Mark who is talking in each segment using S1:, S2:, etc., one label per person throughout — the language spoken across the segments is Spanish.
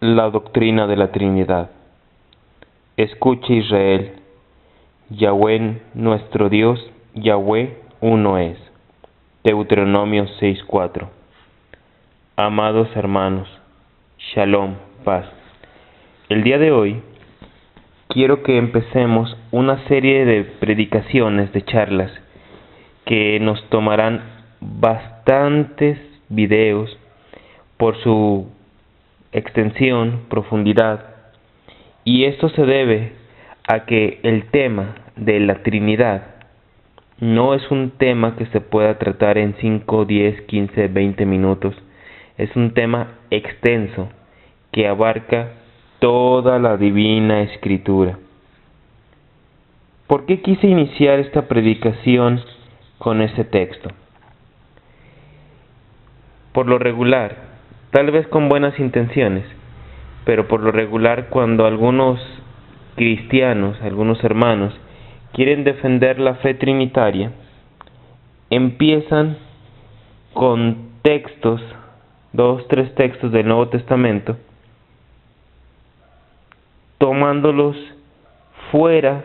S1: La doctrina de la Trinidad. Escucha Israel, Yahweh nuestro Dios, Yahweh uno es. Deuteronomio 6:4. Amados hermanos, Shalom, paz. El día de hoy quiero que empecemos una serie de predicaciones, de charlas, que nos tomarán bastantes videos por su extensión, profundidad, y esto se debe a que el tema de la Trinidad no es un tema que se pueda tratar en 5, 10, 15, 20 minutos. Es un tema extenso que abarca toda la Divina Escritura. ¿Por qué quise iniciar esta predicación con ese texto? Por lo regular, tal vez con buenas intenciones, pero por lo regular cuando algunos cristianos, algunos hermanos, quieren defender la fe trinitaria, empiezan con textos, 2, 3 textos del Nuevo Testamento, tomándolos fuera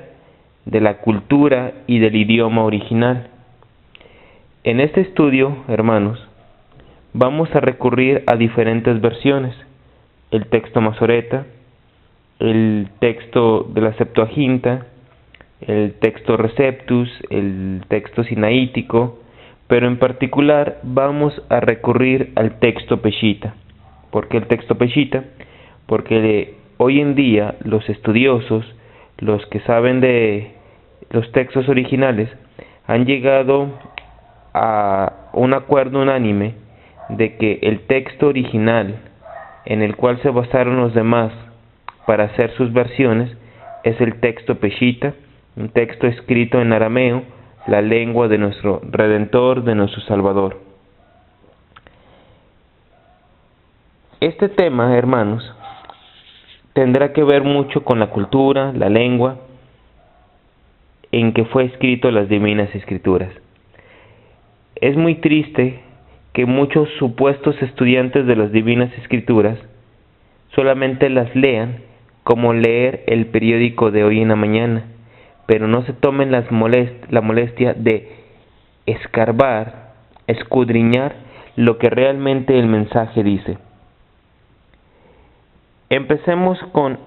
S1: de la cultura y del idioma original. En este estudio, hermanos, vamos a recurrir a diferentes versiones: el texto Masoreta, el texto de la Septuaginta, el texto Receptus, el texto Sinaítico, pero en particular vamos a recurrir al texto Peshita. ¿Por qué el texto Peshita? Porque hoy en día los estudiosos, los que saben de los textos originales, han llegado a un acuerdo unánime de que el texto original en el cual se basaron los demás para hacer sus versiones es el texto Peshita, un texto escrito en arameo, la lengua de nuestro Redentor, de nuestro Salvador. Este tema, hermanos, tendrá que ver mucho con la cultura, la lengua en que fue escrito las Divinas Escrituras. Es muy triste que muchos supuestos estudiantes de las Divinas Escrituras solamente las lean como leer el periódico de hoy en la mañana, pero no se tomen la molestia de escarbar, escudriñar lo que realmente el mensaje dice. Empecemos con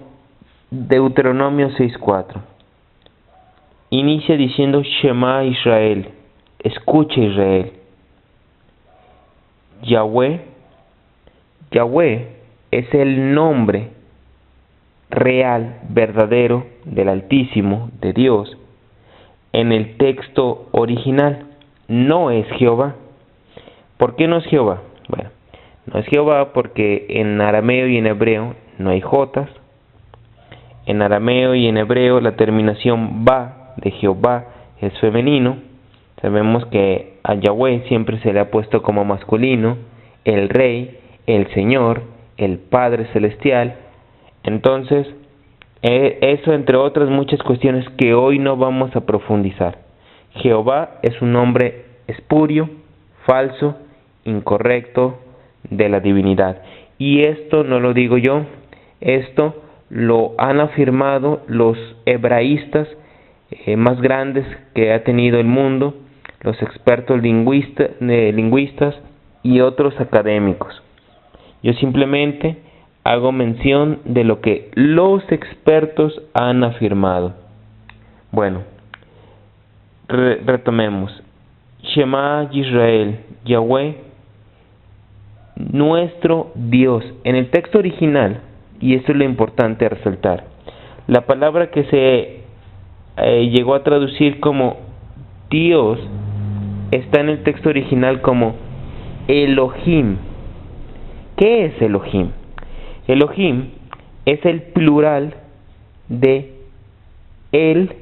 S1: Deuteronomio 6:4. Inicia diciendo: Shema Israel, escucha Israel. Yahweh es el nombre real, verdadero del Altísimo, de Dios, en el texto original. No es Jehová. ¿Por qué no es Jehová? Bueno, no es Jehová porque en arameo y en hebreo no hay jotas. En arameo y en hebreo la terminación ba de Jehová es femenino. Sabemos que a Yahweh siempre se le ha puesto como masculino: el Rey, el Señor, el Padre Celestial. Entonces, eso entre otras muchas cuestiones que hoy no vamos a profundizar. Jehová es un nombre espurio, falso, incorrecto de la divinidad. Y esto no lo digo yo, esto lo han afirmado los hebraístas más grandes que ha tenido el mundo, los expertos lingüistas y otros académicos. Yo simplemente hago mención de lo que los expertos han afirmado. Bueno, retomemos. Shema Israel, Yahweh, nuestro Dios. En el texto original, y esto es lo importante a resaltar, la palabra que se llegó a traducir como Dios está en el texto original como Elohim. ¿Qué es Elohim? Elohim es el plural de El,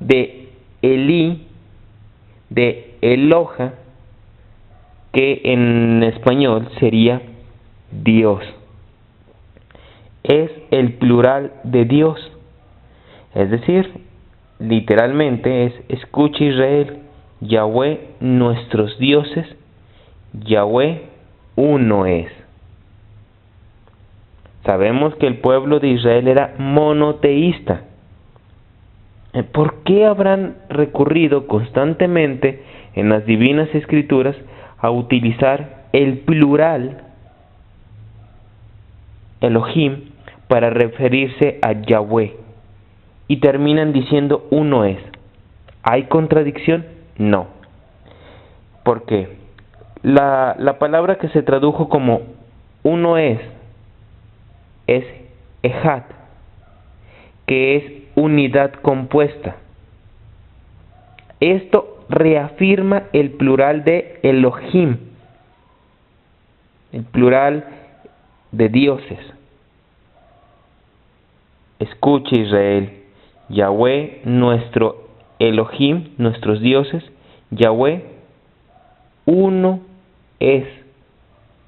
S1: de Elí, de Eloja, que en español sería Dios. Es el plural de Dios. Es decir, literalmente es: escucha Israel, Yahweh nuestros dioses, Yahweh uno es. Sabemos que el pueblo de Israel era monoteísta. ¿Por qué habrán recurrido constantemente en las divinas escrituras a utilizar el plural Elohim para referirse a Yahweh? Y terminan diciendo uno es. ¿Hay contradicción? No. ¿Por qué? La palabra que se tradujo como uno es Ejad, que es unidad compuesta. Esto reafirma el plural de Elohim, el plural de dioses. Escucha, Israel, Yahweh, nuestro Elohim, nuestros dioses, Yahweh, uno es,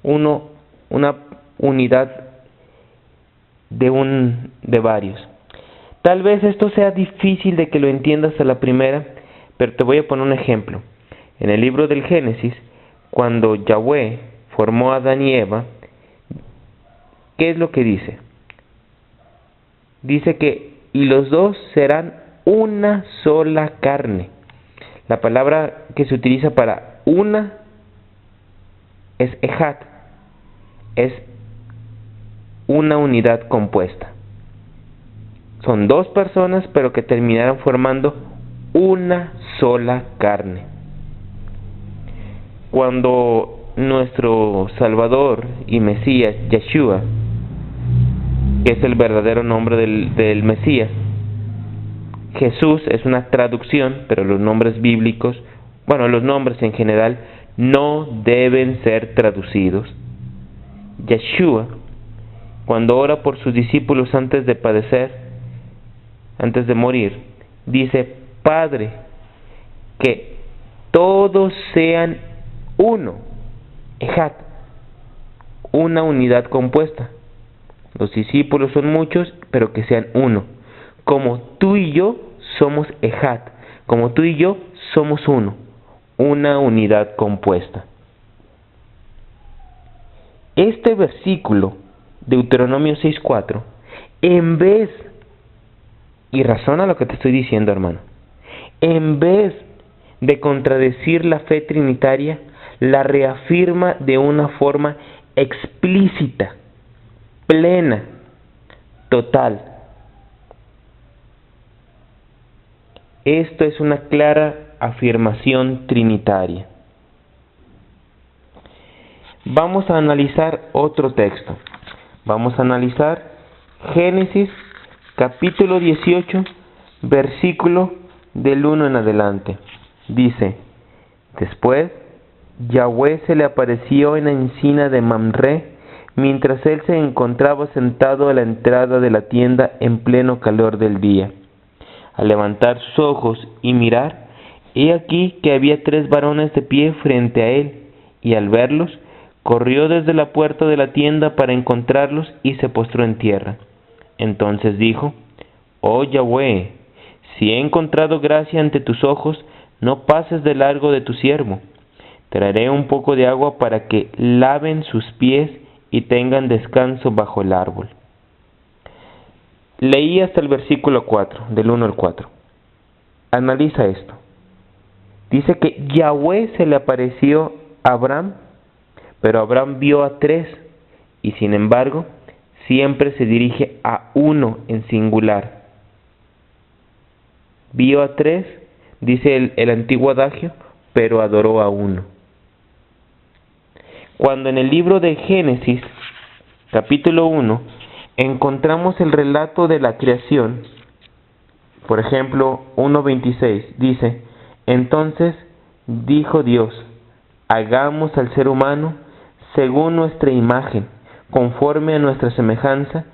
S1: una unidad de varios. Tal vez esto sea difícil de que lo entiendas a la primera, pero te voy a poner un ejemplo. En el libro del Génesis, cuando Yahweh formó a Adán y Eva, ¿qué es lo que dice? Dice que y los dos serán una sola carne. La palabra que se utiliza para una es Ejad, es una unidad compuesta. Son dos personas, pero que terminaron formando una sola carne. Cuando nuestro Salvador y Mesías, Yeshua, que es el verdadero nombre del Mesías, Jesús es una traducción, pero los nombres bíblicos, los nombres en general, no deben ser traducidos. Yeshua, cuando ora por sus discípulos antes de padecer, antes de morir, dice: Padre, que todos sean uno, Ejad, una unidad compuesta. Los discípulos son muchos, pero que sean uno. Como tú y yo somos Ejad, como tú y yo somos uno, una unidad compuesta. Este versículo, Deuteronomio 6:4, en vez, y razona lo que te estoy diciendo, hermano, en vez de contradecir la fe trinitaria, la reafirma de una forma explícita, plena, total. Esto es una clara afirmación trinitaria. Vamos a analizar otro texto. Vamos a analizar Génesis capítulo 18, versículo del 1 en adelante. Dice: Después Yahweh se le apareció en la encina de Mamre, mientras él se encontraba sentado a la entrada de la tienda en pleno calor del día. Al levantar sus ojos y mirar, he aquí que había 3 varones de pie frente a él, y al verlos, corrió desde la puerta de la tienda para encontrarlos y se postró en tierra. Entonces dijo: Oh Yahweh, si he encontrado gracia ante tus ojos, no pases de largo de tu siervo. Traeré un poco de agua para que laven sus pies y tengan descanso bajo el árbol. Leí hasta el versículo 4, del 1 al 4. Analiza esto. Dice que Yahweh se le apareció a Abraham, pero Abraham vio a 3, y sin embargo, siempre se dirige a uno en singular. Vio a 3, dice el antiguo adagio, pero adoró a uno. Cuando en el libro de Génesis, capítulo 1, encontramos el relato de la creación, por ejemplo, 1:26, dice: Entonces dijo Dios: Hagamos al ser humano según nuestra imagen, conforme a nuestra semejanza,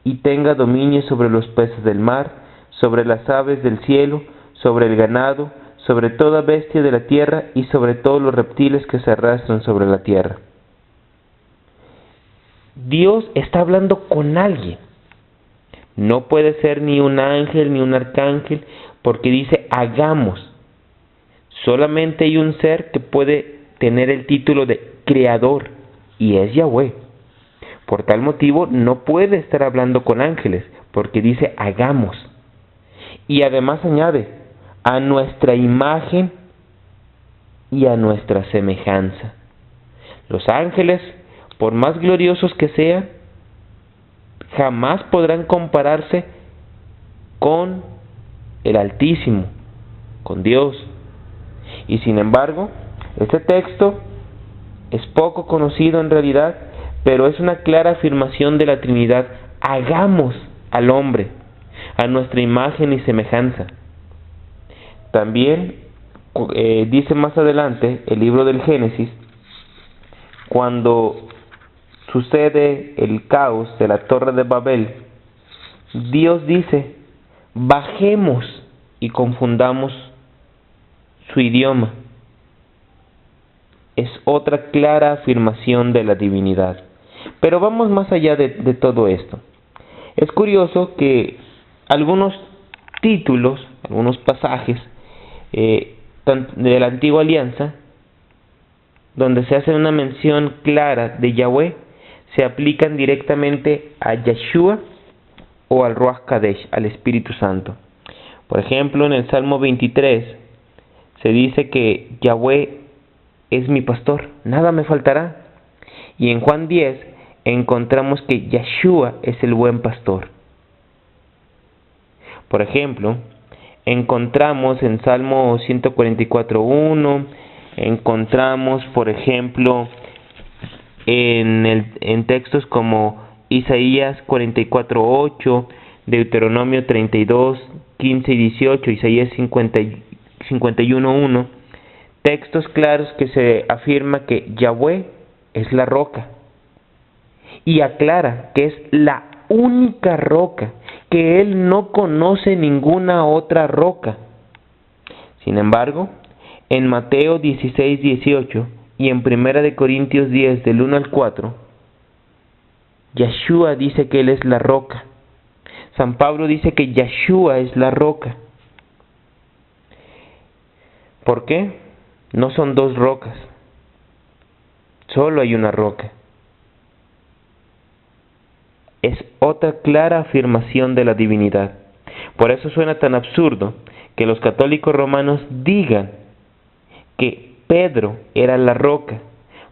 S1: y tenga dominio sobre los peces del mar, sobre las aves del cielo, sobre el ganado, sobre toda bestia de la tierra y sobre todos los reptiles que se arrastran sobre la tierra. Dios está hablando con alguien. No puede ser ni un ángel ni un arcángel, porque dice hagamos. Solamente hay un ser que puede tener el título de creador, y es Yahweh. Por tal motivo no puede estar hablando con ángeles, porque dice hagamos. Y además añade, a nuestra imagen y a nuestra semejanza. Los ángeles, por más gloriosos que sean, jamás podrán compararse con el Altísimo, con Dios. Y sin embargo, este texto es poco conocido en realidad, pero es una clara afirmación de la Trinidad. Hagamos al hombre a nuestra imagen y semejanza. También dice más adelante el libro del Génesis, cuando sucede el caos de la Torre de Babel, Dios dice, bajemos y confundamos su idioma. Es otra clara afirmación de la divinidad. Pero vamos más allá de todo esto. Es curioso que algunos títulos, algunos pasajes de la antigua alianza, donde se hace una mención clara de Yahweh, se aplican directamente a Yeshua o al Ruach Kadesh, al Espíritu Santo. Por ejemplo, en el Salmo 23 se dice que Yahweh es mi pastor, nada me faltará. Y en Juan 10 encontramos que Yeshua es el buen pastor. Por ejemplo, encontramos en Salmo 144:1, encontramos, por ejemplo, en textos como Isaías 44:8, Deuteronomio 32:15 y 18, Isaías 51:1, textos claros que se afirma que Yahweh es la roca. Y aclara que es la única roca, que Él no conoce ninguna otra roca. Sin embargo, en Mateo 16:18 y en 1 Corintios 10, del 1 al 4, Yeshua dice que Él es la roca. San Pablo dice que Yeshua es la roca. ¿Por qué? No son dos rocas, solo hay una roca. Es otra clara afirmación de la divinidad. Por eso suena tan absurdo que los católicos romanos digan que Pedro era la roca,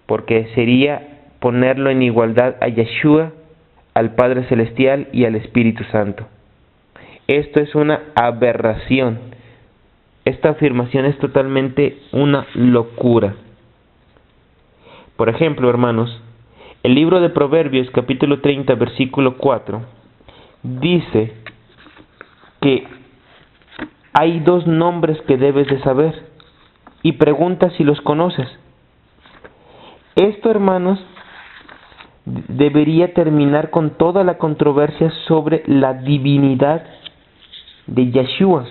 S1: porque sería ponerlo en igualdad a Yeshua, al Padre Celestial y al Espíritu Santo. Esto es una aberración. Esta afirmación es totalmente una locura. Por ejemplo, hermanos, el libro de Proverbios, capítulo 30, versículo 4, dice que hay dos nombres que debes de saber y pregunta si los conoces. Esto, hermanos, debería terminar con toda la controversia sobre la divinidad de Yeshua.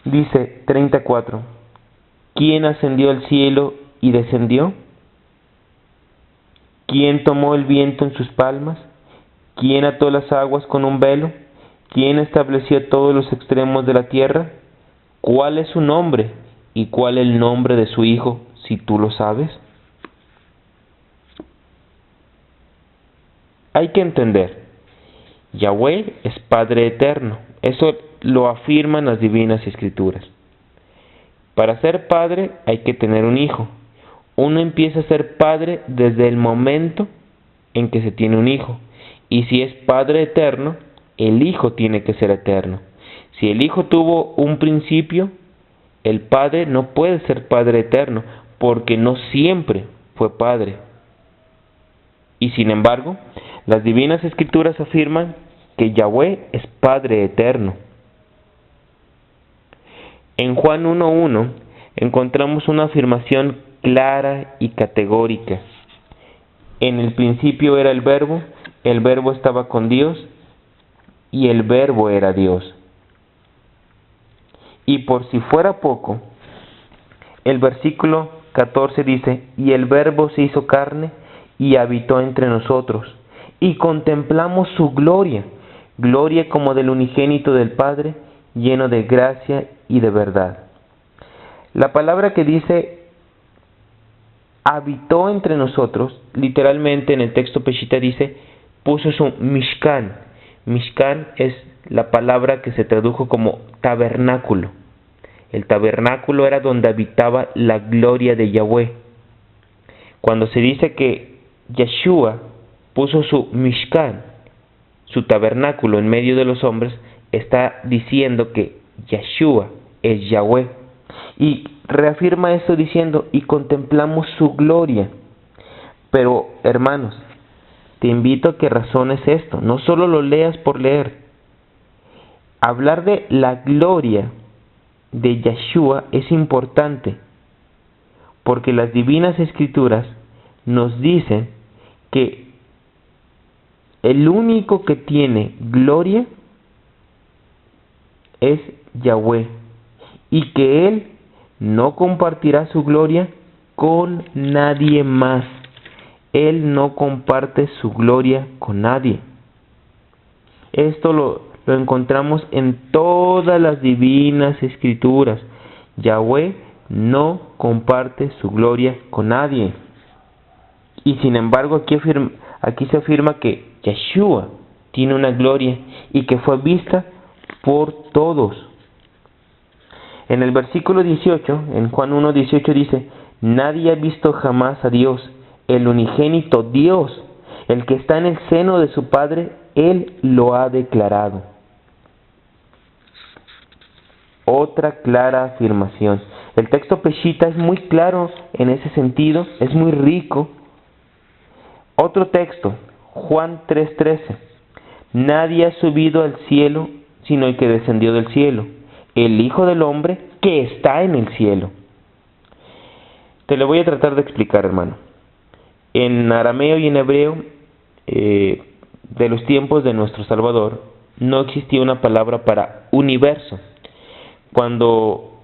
S1: Dice 34, ¿quién ascendió al cielo y descendió? ¿Quién tomó el viento en sus palmas? ¿Quién ató las aguas con un velo? ¿Quién estableció todos los extremos de la tierra? ¿Cuál es su nombre y cuál el nombre de su hijo, si tú lo sabes? Hay que entender, Yahweh es Padre eterno. Eso lo afirman las divinas escrituras. Para ser padre hay que tener un hijo. Uno empieza a ser padre desde el momento en que se tiene un hijo. Y si es Padre eterno, el hijo tiene que ser eterno. Si el hijo tuvo un principio, el padre no puede ser Padre eterno, porque no siempre fue padre. Y sin embargo, las divinas escrituras afirman que Yahweh es Padre eterno. En Juan 1:1 encontramos una afirmación clara y categórica. En el principio era el Verbo estaba con Dios, y el Verbo era Dios. Y por si fuera poco, el versículo 14 dice, y el Verbo se hizo carne y habitó entre nosotros, y contemplamos su gloria, gloria como del unigénito del Padre, lleno de gracia y de verdad. La palabra que dice habitó entre nosotros. Literalmente en el texto Peshita dice, puso su Mishkan. Mishkan es la palabra que se tradujo como tabernáculo. El tabernáculo era donde habitaba la gloria de Yahweh. Cuando se dice que Yeshua puso su Mishkan, su tabernáculo en medio de los hombres, está diciendo que Yeshua es Yahweh. Y reafirma esto diciendo, y contemplamos su gloria. Pero, hermanos, te invito a que razones esto. No solo lo leas por leer. Hablar de la gloria de Yeshua es importante, porque las divinas escrituras nos dicen que el único que tiene gloria es Yahweh, y que Él no compartirá su gloria con nadie más. Él no comparte su gloria con nadie. Esto lo encontramos en todas las divinas escrituras. Yahweh no comparte su gloria con nadie. Y sin embargo aquí se afirma que Yeshua tiene una gloria y que fue vista por todos. En el versículo 18, en Juan 1:18 dice, nadie ha visto jamás a Dios, el unigénito Dios, el que está en el seno de su Padre, Él lo ha declarado. Otra clara afirmación. El texto Peshita es muy claro en ese sentido, es muy rico. Otro texto, Juan 3:13. Nadie ha subido al cielo, sino el que descendió del cielo, el Hijo del Hombre que está en el cielo. Te lo voy a tratar de explicar, hermano. En arameo y en hebreo, de los tiempos de nuestro Salvador, no existía una palabra para universo. Cuando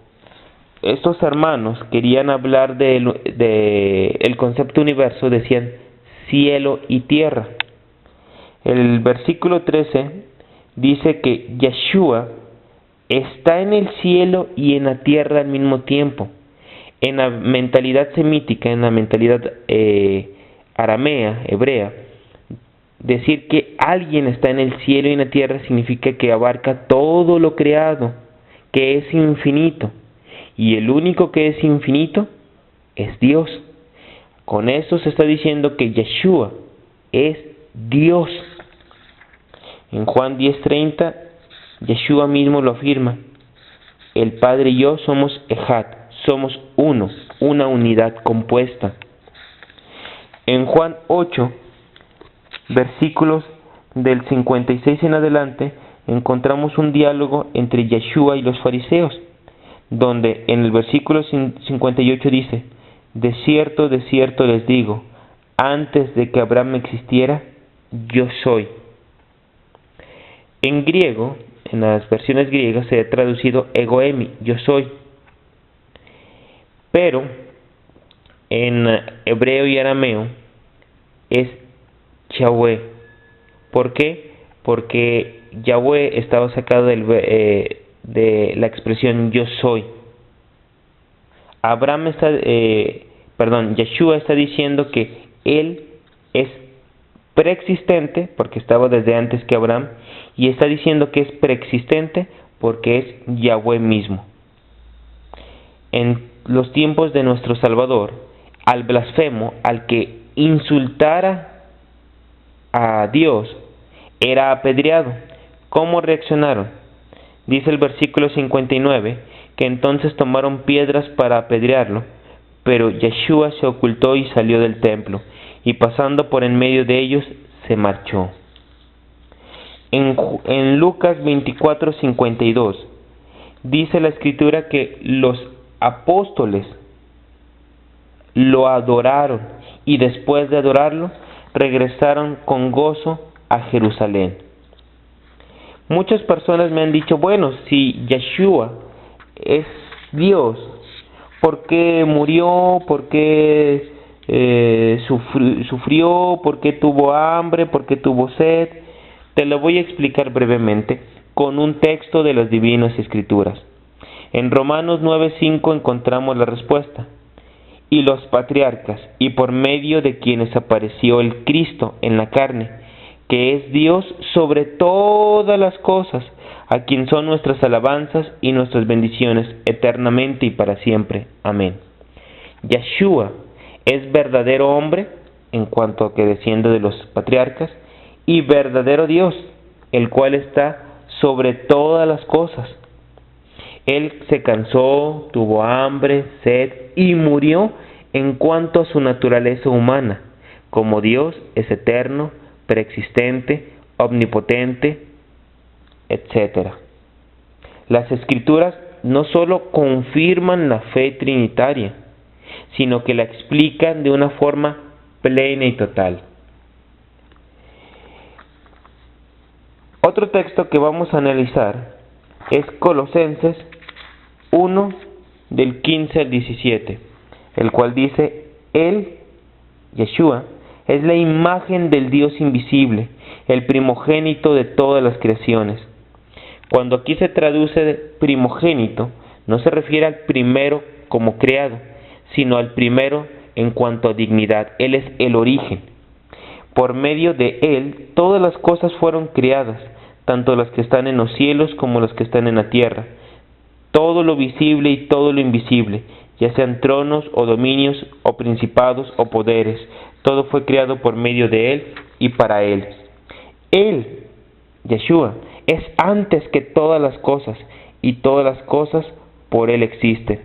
S1: estos hermanos querían hablar el concepto universo, decían cielo y tierra. El versículo 13 dice que Yeshua está en el cielo y en la tierra al mismo tiempo. En la mentalidad semítica, en la mentalidad aramea, hebrea, decir que alguien está en el cielo y en la tierra significa que abarca todo lo creado, que es infinito. Y el único que es infinito es Dios. Con eso se está diciendo que Yeshua es Dios. En Juan 10:30, Yeshua mismo lo afirma. El Padre y yo somos Ejad, somos uno, una unidad compuesta. En Juan 8, versículos del 56 en adelante, encontramos un diálogo entre Yeshua y los fariseos, donde en el versículo 58 dice, de cierto les digo, antes de que Abraham existiera, yo soy. En griego, en las versiones griegas se ha traducido egoemi, yo soy. Pero en hebreo y arameo es Yahweh. ¿Por qué? Porque Yahweh estaba sacado de la expresión yo soy. Yeshua está diciendo que Él es preexistente porque estaba desde antes que Abraham, y está diciendo que es preexistente porque es Yahweh mismo. En los tiempos de nuestro Salvador, al blasfemo, al que insultara a Dios, era apedreado. ¿Cómo reaccionaron? Dice el versículo 59 que entonces tomaron piedras para apedrearlo, pero Yeshua se ocultó y salió del templo, y pasando por en medio de ellos, se marchó. En Lucas 24:52 dice la escritura que los apóstoles lo adoraron y después de adorarlo regresaron con gozo a Jerusalén. Muchas personas me han dicho, bueno, si Yeshua es Dios, ¿por qué murió? ¿Por qué sufrió? ¿Por qué tuvo hambre? ¿Por qué tuvo sed? Te lo voy a explicar brevemente con un texto de las Divinas Escrituras. En Romanos 9:5 encontramos la respuesta. y los patriarcas, y por medio de quienes apareció el Cristo en la carne, que es Dios sobre todas las cosas, a quien son nuestras alabanzas y nuestras bendiciones eternamente y para siempre. Amén. Yeshua es verdadero hombre, en cuanto a que desciende de los patriarcas, y verdadero Dios, el cual está sobre todas las cosas. Él se cansó, tuvo hambre, sed y murió en cuanto a su naturaleza humana. Como Dios es eterno, preexistente, omnipotente, etc. Las Escrituras no sólo confirman la fe trinitaria, sino que la explican de una forma plena y total. Otro texto que vamos a analizar es Colosenses 1, del 15 al 17, el cual dice: Él, Yeshua, es la imagen del Dios invisible, el primogénito de todas las creaciones. Cuando aquí se traduce de primogénito, no se refiere al primero como creado, sino al primero en cuanto a dignidad. Él es el origen. Por medio de Él, todas las cosas fueron creadas, tanto las que están en los cielos como las que están en la tierra. Todo lo visible y todo lo invisible, ya sean tronos o dominios o principados o poderes, todo fue creado por medio de Él y para Él. Él, Yeshua, es antes que todas las cosas, y todas las cosas por Él existen.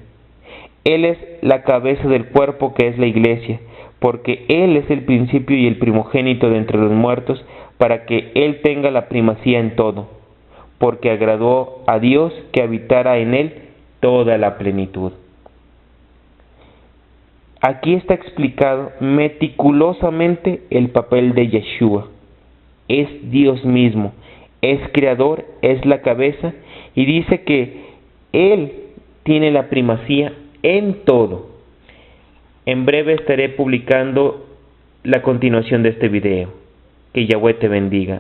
S1: Él es la cabeza del cuerpo que es la iglesia, porque Él es el principio y el primogénito de entre los muertos, para que Él tenga la primacía en todo, porque agradó a Dios que habitara en Él toda la plenitud. Aquí está explicado meticulosamente el papel de Yeshua. Es Dios mismo, es creador, es la cabeza, y dice que Él tiene la primacía en todo. En breve estaré publicando la continuación de este video. Que Yahweh te bendiga.